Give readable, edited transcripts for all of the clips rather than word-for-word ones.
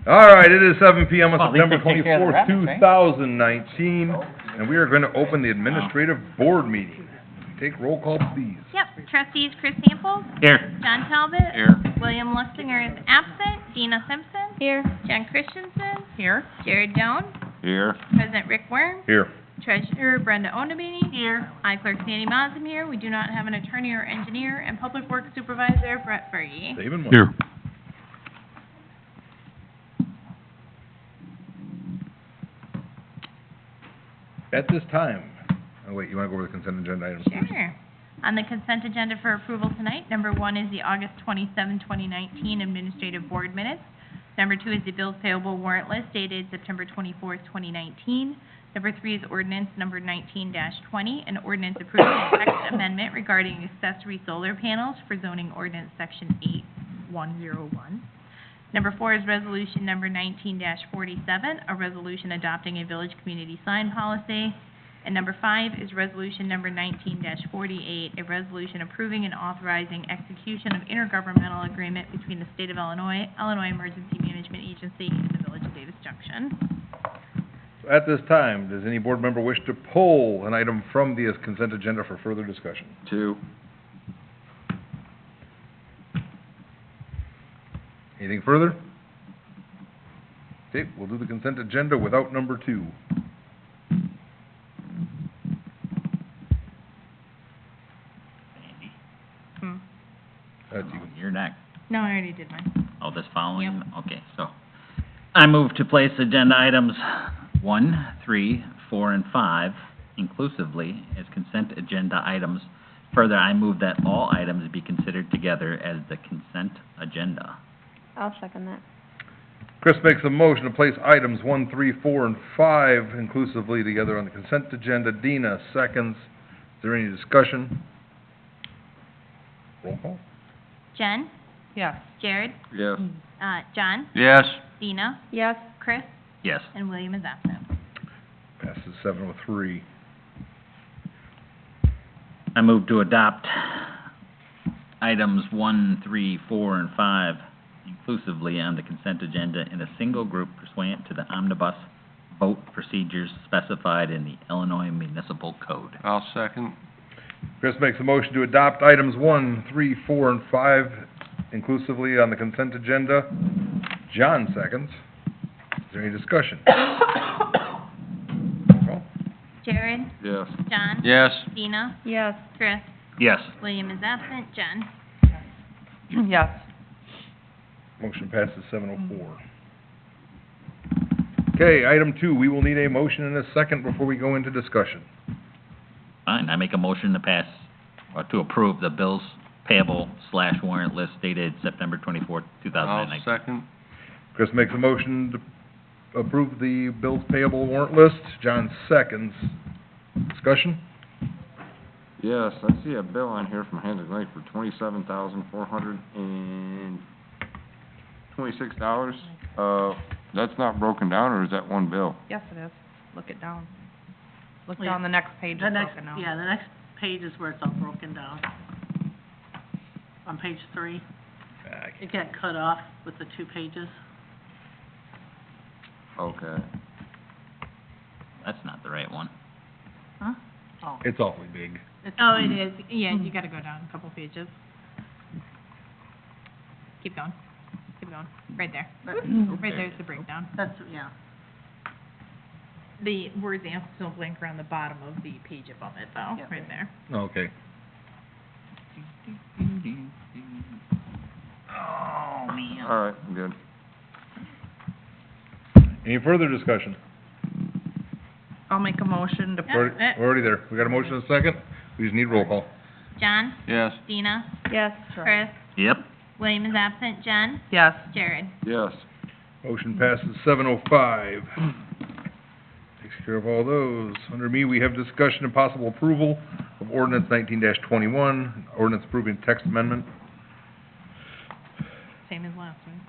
All right, it is 7 PM on Well, at least September they take care of the 24th, rabbits, right? 2019, and we are going to open the administrative board meeting. Take roll call, please. Yep, trustees Chris Sample, Here. John Talbot. Here. William Lustinger is absent, Dina Simpson. Here. Jen Christensen. Here. Jared Jones, Here. President Rick Worm, Here. Treasurer Brenda Onabini. Here. I, Clerk Sandy Mazen here. We do not have an attorney or engineer, and Public Works Supervisor Brett Fergie. David Moore. Here. At this time, oh wait, you want to go over the consent agenda items first? Sure. On the consent agenda for approval tonight, number 1 is the August 27, 2019 Administrative Board Minutes. Number 2 is the bills payable warrant list dated September 24, 2019. Number 3 is ordinance number 19-20, an ordinance approving a text amendment regarding accessory solar panels for zoning ordinance section 8101. Number 4 is resolution number 19-47, a resolution adopting a village community sign policy. And number 5 is resolution number 19-48, a resolution approving and authorizing execution of intergovernmental agreement between the state of Illinois, Illinois Emergency Management Agency, and the village of Davis Junction. At this time, does any board member wish to pull an item from the consent agenda for further discussion? 2. Anything further? Okay, we'll do the consent agenda without number 2. That's you. You're next. No, I already did mine. Oh, this following? Okay, so I move to place agenda items 1, 3, 4, and 5 inclusively as consent agenda items. Further, I move that all items be considered together as the consent agenda. I'll second that. Chris makes a motion to place items 1, 3, 4, and 5 inclusively together on the consent agenda. Dina seconds. Is there any discussion? Roll call. Jen, Yes. Jared, Yes. John, Yes. Dina, Yes. Chris, Yes. and William is absent. Passes 703. I move to adopt items 1, 3, 4, and 5 inclusively on the consent agenda in a single group pursuant to the omnibus vote procedures specified in the Illinois Municipal Code. I'll second. Chris makes a motion to adopt items 1, 3, 4, and 5 inclusively on the consent agenda. John seconds. Is there any discussion? Roll call. Jared, Yes. John, Yes. Dina, Yes. Chris, Yes. William is absent. Jen, Yes. Motion passes 704. Okay, item 2, we will need a motion and a second before we go into discussion. Fine, I make a motion to pass, or to approve the bills payable / warrant list dated September 24th, I'll 2019. second. Chris makes a motion to approve the bills payable warrant list. John seconds. Discussion? Yes, I see a bill on here from Hands Lake for $27,426. That's not broken down, or is that one bill? Yes, it is. Look it down. Look Yeah. down the next page, The it's next, broken down. yeah, the next page is where it's all broken down. On page 3, it got cut off with the 2 pages. Okay. That's not the right one. Huh? Oh. It's awfully big. oh, it is, yeah, you gotta go down a couple pages. Keep going, right there. Right there's the breakdown. That's, yeah. The words don't blink around the bottom of the page above it, though, Yep. right there. Okay. Oh, man. All right, I'm good. Any further discussion? I'll make a motion to, Yeah. We're already there. We got a motion and a second? We just need roll call. John, Yes. Dina, yes. Chris, Yep. William is absent. Jen, Yes. Jared. Yes. Motion passes 705. Takes care of all those. Under me, we have discussion and possible approval of ordinance 19-21, ordinance approving text amendment. Same as last week.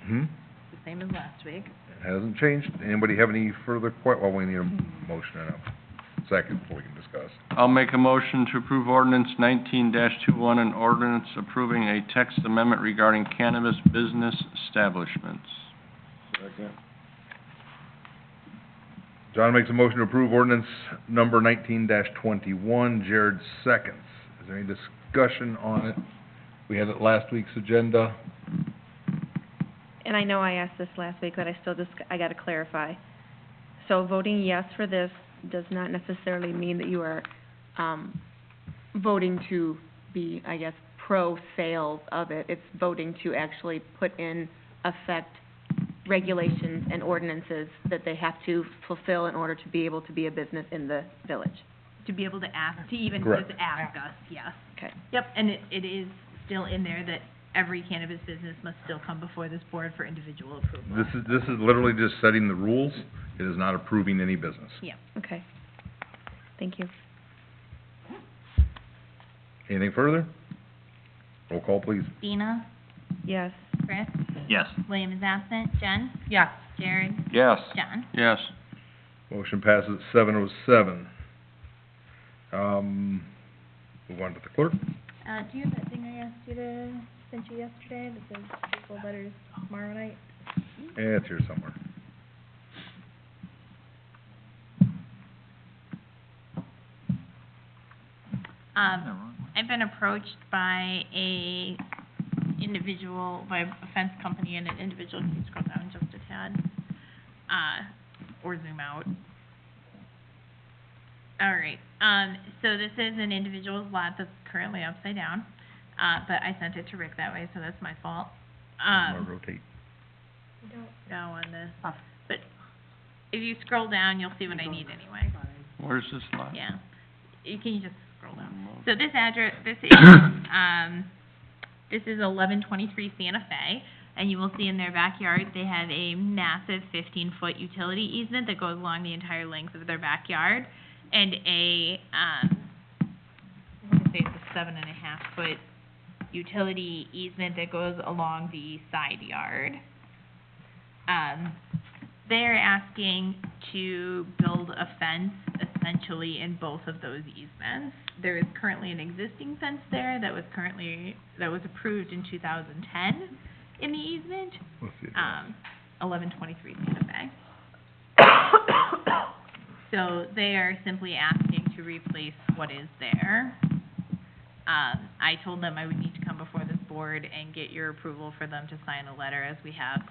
Hmm? The same as last week. It hasn't changed. Anybody have any further well, we need a motion and a second before we can discuss. I'll make a motion to approve ordinance 19-21, an ordinance approving a text amendment regarding cannabis business establishments. Second. John makes a motion to approve ordinance number 19-21. Jared seconds. Is there any discussion on it? We had it last week's agenda. And I know I asked this last week, but I gotta clarify. So voting yes for this does not necessarily mean that you are, voting to be, I guess, pro-sales of it. It's voting to actually put in effect regulations and ordinances that they have to fulfill in order to be able to be a business in the village. To be able to ask, to even Correct. just ask us, yes. Okay. Yep, and it is still in there that every cannabis business must still come before this board for individual approval. This is literally just setting the rules. It is not approving any business. Yeah. Okay. Thank you. Anything further? Roll call, please. Dina, Yes. Chris, Yes. William is absent, Jen, Yes. Jared, Yes. John. Yes. Motion passes 7-07. Move on to the clerk. Do you have that thing I asked you to, sent you yesterday, that says equal letters tomorrow night? Yeah, it's here somewhere. I've been approached by a fence company and an individual, can you scroll down just a tad? Or zoom out. All right, so this is an individual's lot that's currently upside down, but I sent it to Rick that way, so that's my fault. I'm gonna rotate. No, on this, but if you scroll down, you'll see what I need anyway. Where's this lot? Yeah, you can just scroll down. So this is 1123 Santa Fe, and you will see in their backyard, they have a massive 15-foot utility easement that goes along the entire length of their backyard, and I'm gonna say it's a 7.5-foot utility easement that goes along the side yard. They're asking to build a fence essentially in both of those easements. There is currently an existing fence there that was approved in 2010 in the easement, Let's see. 1123 Santa Fe. So they are simply asking to replace what is there. I told them I would need to come before this board and get your approval for them to sign a letter as we have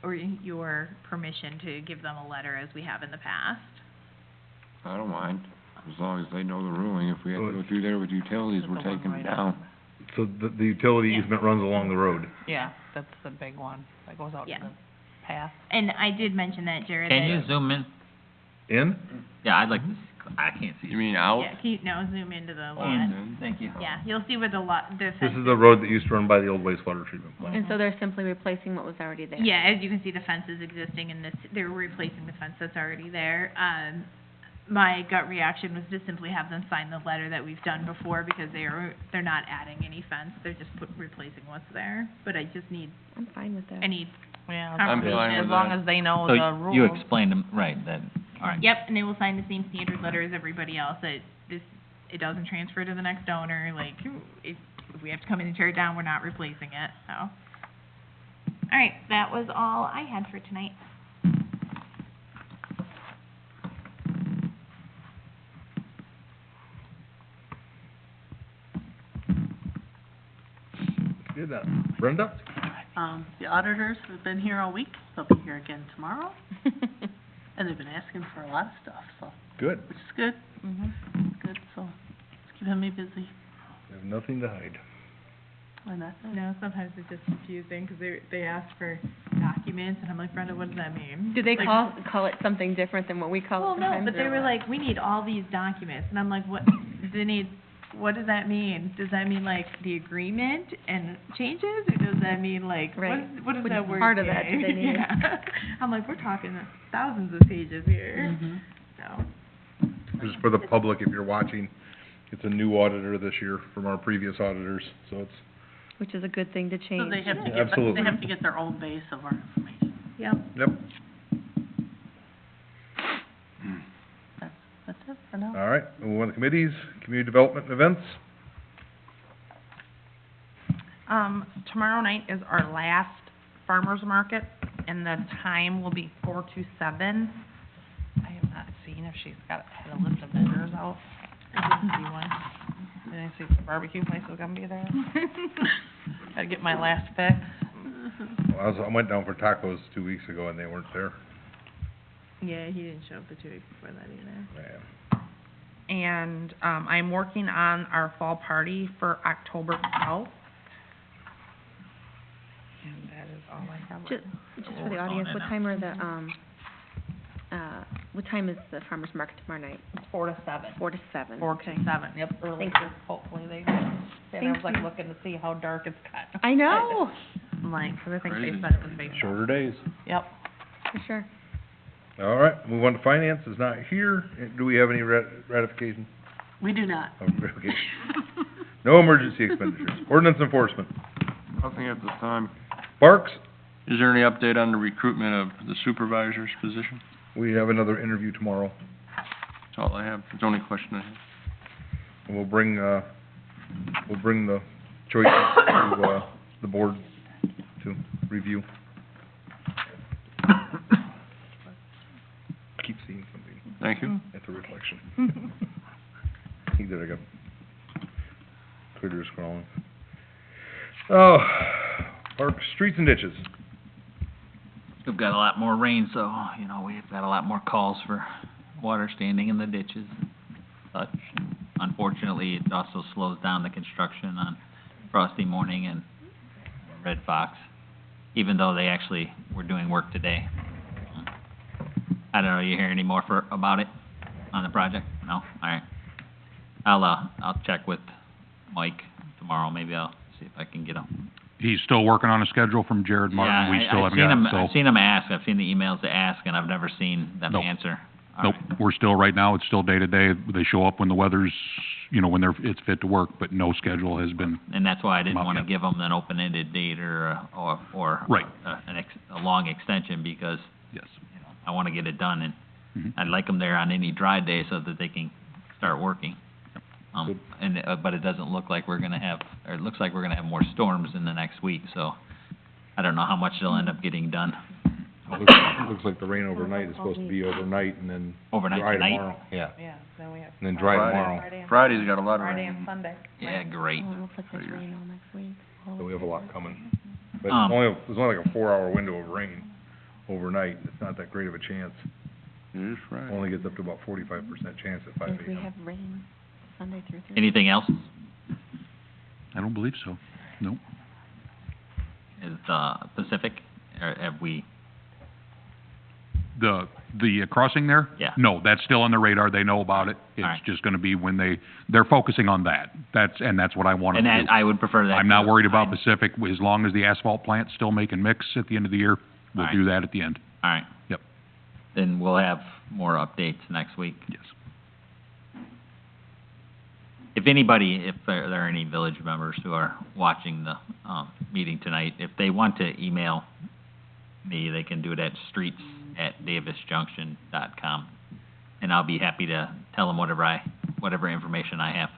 or your permission to give them a letter as we have in the past. I don't mind, as long as they know the ruling. If we have to go through there with utilities, we're taking it down. So the utility Yeah. easement runs along the road. Yeah, that's the big one that goes out to Yeah. the path. And I did mention that, Jared, Can that- you zoom in? In? Yeah, I'd like to, I can't see. You mean out? Yeah, can you, no, zoom into the lot. In, thank you. Yeah, you'll see where the This fence is the road that used to run by the old wastewater treatment plant. And so they're simply replacing what was already there. Yeah, as you can see, the fence is existing and they're replacing the fence that's already there. My gut reaction was to simply have them sign the letter that we've done before because they're not adding any fence, they're just replacing what's there. But I just need, I'm fine with that. I need, Yeah, I'm fine as with long that. as they know So the rules. you explained them, right, then, all right. yep, and they will sign the same standard letter as everybody else, that it doesn't transfer to the next owner, like, if we have to come in and tear it down, we're not replacing it, so. All right, that was all I had for tonight. Good, Brenda? The auditors have been here all week, they'll be here again tomorrow, and they've been asking for a lot of stuff, so, Good. which is good, good, so it's keeping me busy, We have nothing to hide. and that's it. No, sometimes it's just confusing, because they ask for documents, and I'm like, Brenda, what does that mean? Do they Like, call it something different than what we call Well, it no, sometimes? but they or were what? like, we need all these documents, and I'm like, what, what does that mean? Does that mean like the agreement and changes, or does that mean like, Right. what does Which that word part of that say? do they need? Yeah. I'm like, we're talking thousands of pages here, so. Just for the public, if you're watching, it's a new auditor this year from our previous auditors, so it's, Which is a good thing to So change. they have to Yeah, get, absolutely. they have to get their own base of our information, Yep. yep, that's it for now. all right. Move on to committees, community development and events. Tomorrow night is our last farmer's market, and the time will be 4 to 7. I have not seen if she's got a list of vendors out. I didn't see one. Did I see if the barbecue place was gonna be there? Gotta get my last fix. I went down for tacos 2 weeks ago and they weren't there. Yeah, he didn't show up the 2 weeks before that either. Man. And, I'm working on our fall party for October 12th. And that is all I have. Just for the audience, what time are the, what time is the farmer's market tomorrow night? 4 to 7. 4 to 7. 4 to 7, yep, early, Thank you. hopefully they do. And I Thank was like you. looking to see how dark it's got. I know, I'm like, 'cause I think they Crazy. said it was baseball. Shorter days. Yep. for sure. All right, move on to finance, is not here. Do we have any ratification? We do not. Okay. No emergency expenditures. Ordinance enforcement. Nothing at this time. Parks, Is there any update on the recruitment of the supervisor's position? we have another interview tomorrow. That's all I have. It's the only question I have. And we'll bring the choices to, the board to review. Keep seeing something Thank you. at the reflection. Either I got critters crawling. Oh, parks, streets and ditches. We've got a lot more rain, so, you know, we've got a lot more calls for water standing in the ditches and such. Unfortunately, it also slows down the construction on Frosty Morning and Red Fox, even though they actually were doing work today. I don't know, you hear any more about it on the project? No? All right. I'll check with Mike tomorrow, maybe I'll see if I can get him. He's still working on a schedule from Jared Martin, we still haven't got it, so. I've seen him ask, I've seen the emails to ask, and I've never seen them Nope. answer. All Nope, right. we're still, right now, it's still day to day, they show up when the weather's, when it's fit to work, but no schedule has been, And that's why I didn't Well, wanna yeah. give them an open-ended date or Right. a long extension, because, yes. you know, I wanna get it done, and Mhm. I'd like them there on any dry day so that they can start working. Good. But it doesn't look like we're gonna have, or it looks like we're gonna have more storms in the next week, so I don't know how much they'll end up getting done Looks like the rain overnight is supposed to be overnight and then overnight dry tonight. tomorrow. Yeah, Yeah, then we have. and then dry Friday. tomorrow. Friday's got a lot of Friday rain. and Sunday. Yeah, great. Oh, it looks like there's rain all next week. So we have a lot coming. But Um, there's only like a 4-hour window of rain overnight, it's not that great of a chance. It is Friday. Only gets up to about 45% chance at 5 If we AM. have rain Sunday through Thursday. Anything else? I don't believe so, nope. Is, Pacific, or have we, The crossing there? Yeah. No, that's still on the radar, they know about it, All right. it's just gonna be when they're focusing on that, that's what I want and to that, do. I would prefer that. I'm not to worried about time. Pacific, as long as the asphalt plant's still making mix at the end of the year, we'll All do that at the end, All right. Yep. Then we'll have more updates next week. yes. If anybody, if there are any village members who are watching the, meeting tonight, if they want to email me, they can do it at streets@davisjunction.com. And I'll be happy to tell them whatever information I have.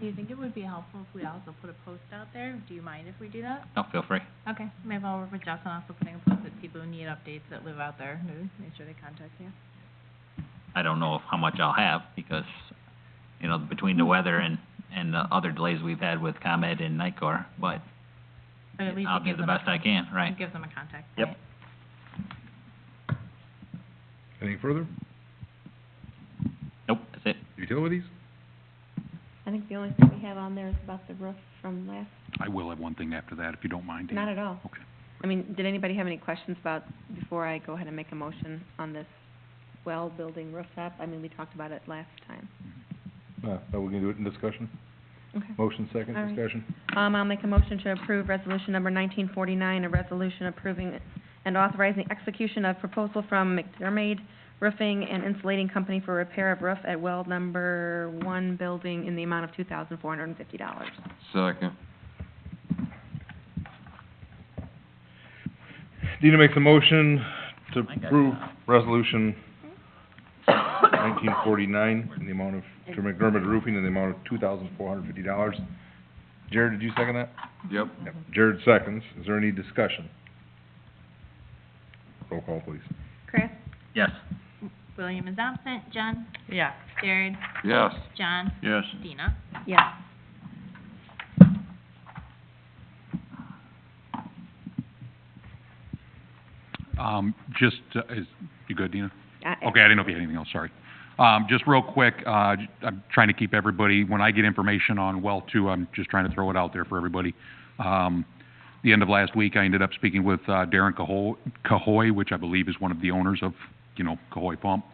Do you think it would be helpful if we also put a post out there? Do you mind if we do that? Oh, feel free. Okay, maybe I'll work with Justin, also putting a post that people who need updates that live out there, make sure they contact you. I don't know how much I'll have, because, you know, between the weather and the other delays we've had with ComEd and Nicor, but But at least I'll it give gives the them a best I can, right? It gives them a contact Yep. point. Anything further? Nope, that's it. Utilities? I think the only thing we have on there is about the roof from last, I will have one thing after that, if you don't mind, Dan. not at all. Okay. I mean, did anybody have any questions before I go ahead and make a motion on this well building rooftop? I mean, we talked about it last time. No, we can do it in discussion. Okay. Motion second, All right. discussion. I'll make a motion to approve resolution number 1949, a resolution approving and authorizing execution of proposal from McDermott Roofing and Insulating Company for repair of roof at well number 1 building in the amount of $2,450. Second. Dina makes a motion to I got approve that. resolution 1949 in the amount of, to McDermott Roofing in the amount of $2,450. Jared, did you second that? Yep. Yep. Jared seconds. Is there any discussion? Roll call, please. Chris? Yes. William is absent. Jen? Yeah. Jared? Yes. John? Yes. Dina? Yes. Just, you good, Dina? I- Okay, I didn't know if you had anything else, sorry. Just real quick, I'm trying to keep everybody, when I get information on well two, I'm just trying to throw it out there for everybody. The end of last week, I ended up speaking with, Darren Cahoy, which I believe is one of the owners of, Cahoy Pump.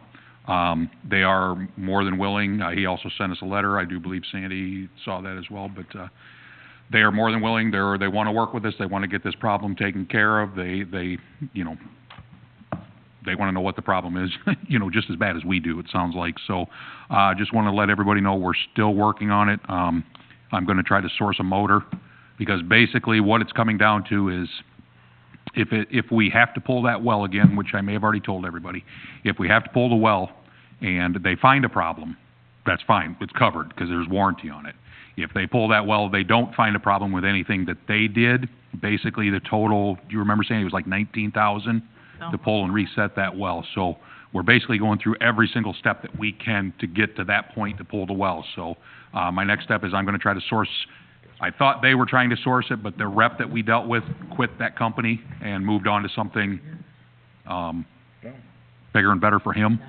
They are more than willing, he also sent us a letter, I do believe Sandy saw that as well, but, they are more than willing, they wanna work with us, they wanna get this problem taken care of, they wanna know what the problem is, just as bad as we do, it sounds like. So, just wanna let everybody know we're still working on it. I'm gonna try to source a motor, because basically what it's coming down to is, if we have to pull that well again, which I may have already told everybody, if we have to pull the well and they find a problem, that's fine, it's covered, because there's warranty on it. If they pull that well, they don't find a problem with anything that they did, basically the total, do you remember saying it was like 19,000? To pull and reset that well. So we're basically going through every single step that we can to get to that point to pull the well. So, my next step is I'm gonna try to source, I thought they were trying to source it, but the rep that we dealt with quit that company and moved on to something, bigger and better for him.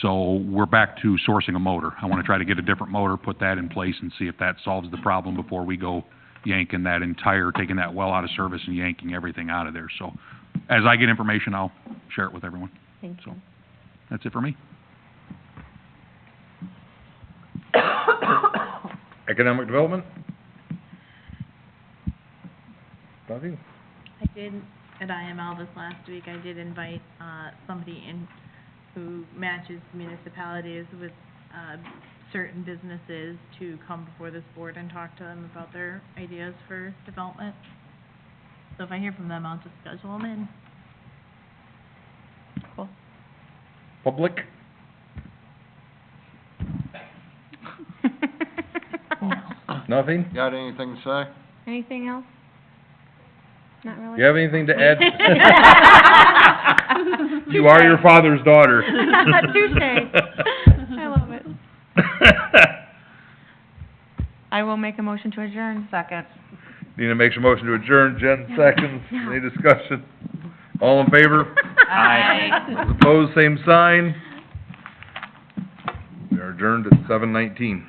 So we're back to sourcing a motor. I wanna try to get a different motor, put that in place and see if that solves the problem before we go yanking that entire, taking that well out of service and yanking everything out of there. So, as I get information, I'll share it with everyone. Thank you. So, that's it for me. Economic development? Nothing? I did, at IML this last week, I did invite, somebody in who matches municipalities with, certain businesses to come before this board and talk to them about their ideas for development. So if I hear from them, I'll just schedule them in. Cool. Public? Nothing? Got anything to say? Anything else? Not really? You have anything to add? You are your father's daughter. Touche. I love it. I will make a motion to adjourn. Second. Dina makes a motion to adjourn, Jen seconds. Any discussion? All in favor? Aye. Opposed, same sign. We are adjourned at 7:19.